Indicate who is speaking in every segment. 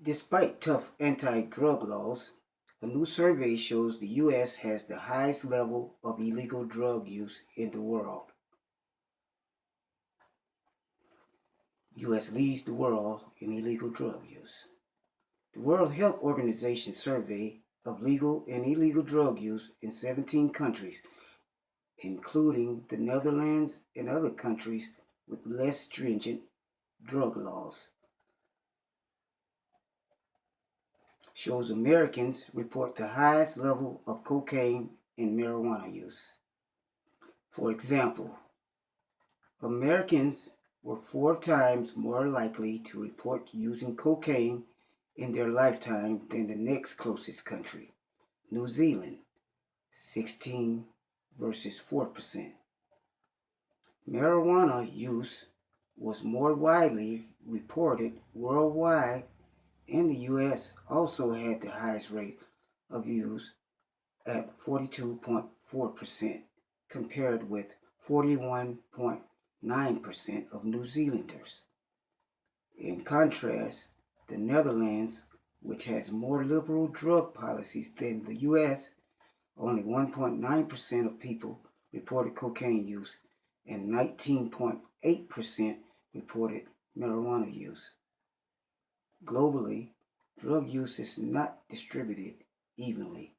Speaker 1: Despite tough anti-drug laws, a new survey shows the U.S. has the highest level of illegal drug use in the world. U.S. leads the world in illegal drug use. The World Health Organization survey of legal and illegal drug use in 17 countries, including the Netherlands and other countries with less stringent drug laws, shows Americans report the highest level of cocaine and marijuana use. For example, Americans were 4 times more likely to report using cocaine in their lifetime than the next closest country, New Zealand, 16 versus 4%. Marijuana use was more widely reported worldwide, and the U.S. also had the highest rate of use at 42.4%, compared with 41.9% of New Zealanders. In contrast, the Netherlands, which has more liberal drug policies than the U.S., only 1.9% of people reported cocaine use and 19.8% reported marijuana use. Globally, drug use is not distributed evenly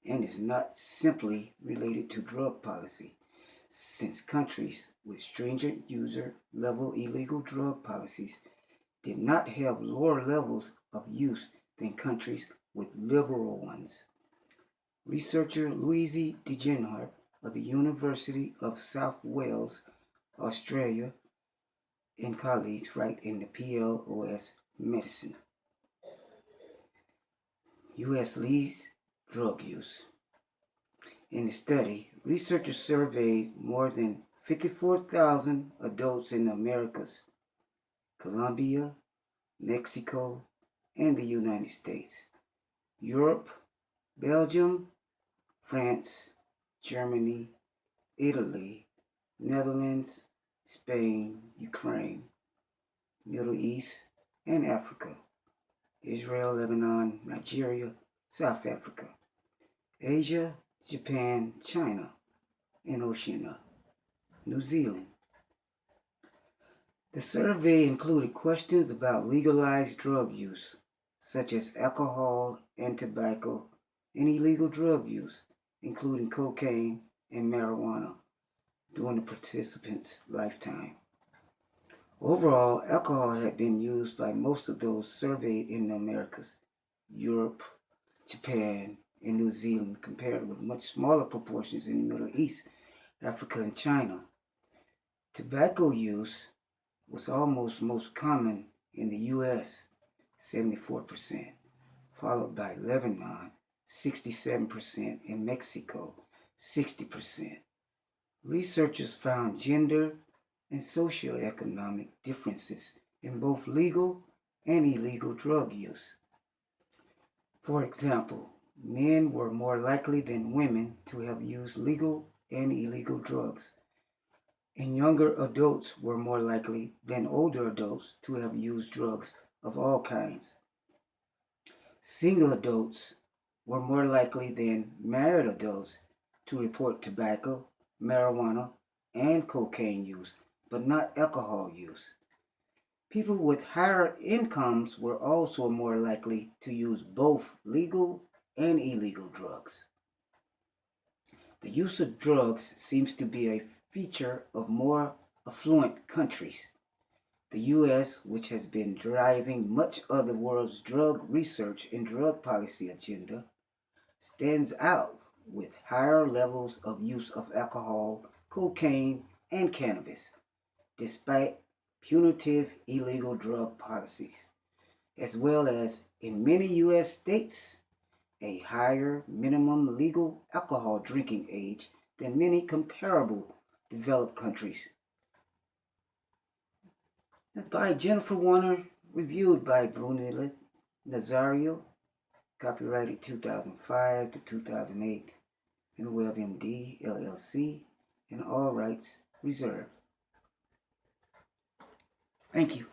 Speaker 1: and is not simply related to drug policy, since countries with stringent user-level illegal drug policies did not have lower levels of use than countries with liberal ones. Researcher Louise DeGenhart of the University of South Wales, Australia, and colleagues write in the PLOS Medicine. U.S. leads drug use. In the study, researchers surveyed more than 54,000 adults in the Americas, Colombia, Mexico, and the United States, Europe, Belgium, France, Germany, Italy, Netherlands, Spain, Ukraine, Middle East, and Africa, Israel, Lebanon, Nigeria, South Africa, Asia, Japan, China, and Oceania, New Zealand. The survey included questions about legalized drug use, such as alcohol and tobacco, and illegal drug use, including cocaine and marijuana, during the participants' lifetime. Overall, alcohol had been used by most of those surveyed in the Americas, Europe, Japan, and New Zealand, compared with much smaller proportions in the Middle East, Africa, and China. Tobacco use was almost most common in the U.S., 74%, followed by Lebanon, 67%, and Mexico, 60%. Researchers found gender and socioeconomic differences in both legal and illegal drug use. For example, men were more likely than women to have used legal and illegal drugs, and younger adults were more likely than older adults to have used drugs of all kinds. Single adults were more likely than married adults to report tobacco, marijuana, and cocaine use, but not alcohol use. People with higher incomes were also more likely to use both legal and illegal drugs. The use of drugs seems to be a feature of more affluent countries. The U.S., which has been driving much of the world's drug research and drug policy agenda, stands out with higher levels of use of alcohol, cocaine, and cannabis, despite punitive illegal drug policies, as well as, in many U.S. states, a higher minimum legal alcohol drinking age than many comparable developed countries. By Jennifer Warner, reviewed by Brunella Nazario, copyrighted 2005 to 2008, and WebMD, LLC, and all rights reserved. Thank you.